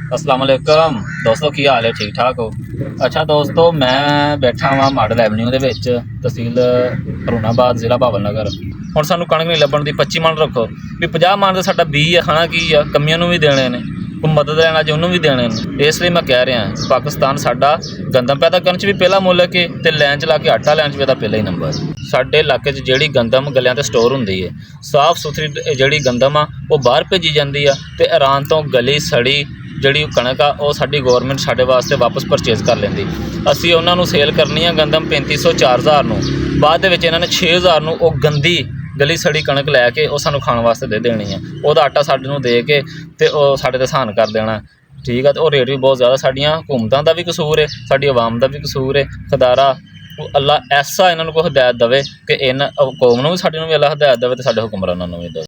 अस्सलाम वालेकुम दोस्तों, की हाल है? ठीक ठाक हो? अच्छा दोस्तों, मैं बैठा वा मॉडल एवेन्यू दे विच, तहसील हरूणाबाद, जिला भावल नगर। हुण सानूं कणक नहीं लभण दी, 25 मन रखो भी 50 मन तो साडा बी है, खाना की आ, कमियां नूं भी देने ने, कोई मदद लैना जे उन्होंने भी देने ने। इसलिए मैं कह रहा पाकिस्तान साडा गंदम पैदा करने च भी पहला मुल्क है ते लैन च ला के आटा लैन च भी पहला ही नंबर। साडे इलाके च जिहड़ी गंदम गलियां ते स्टोर हुंदी है, साफ सुथरी जिहड़ी गंदम आ वो बाहर भेजी जाती आ ते ईरान तो गली सड़ी जिहड़ी कणक आ वो साडी गौरमेंट साडे वास्ते वापस परचेज कर लैंदी। असीं उन्हां नूं सेल करनी आ गंदम 3500 4000 नूं, बाद दे विच इन्हां ने 6000 नूं वो गंदी गली सड़ी कणक लैके वो सानूं खाण वास्ते दे देनी है। उहदा आटा साडे नूं दे के ते वो साडे ते सहन कर देना, ठीक है। तो रेट भी बहुत ज़्यादा, साडियां हुकूमतां दा भी कसूर है, साडी आवाम दा भी कसूर है। खुदारा अल्लाह ऐसा इन्हां नूं कोई हिदायत देवे कि इन कौम नूं भी साडी नूं भी अल्लाह हिदायत देवे ते साडे हुक्मरानां नूं भी देवे।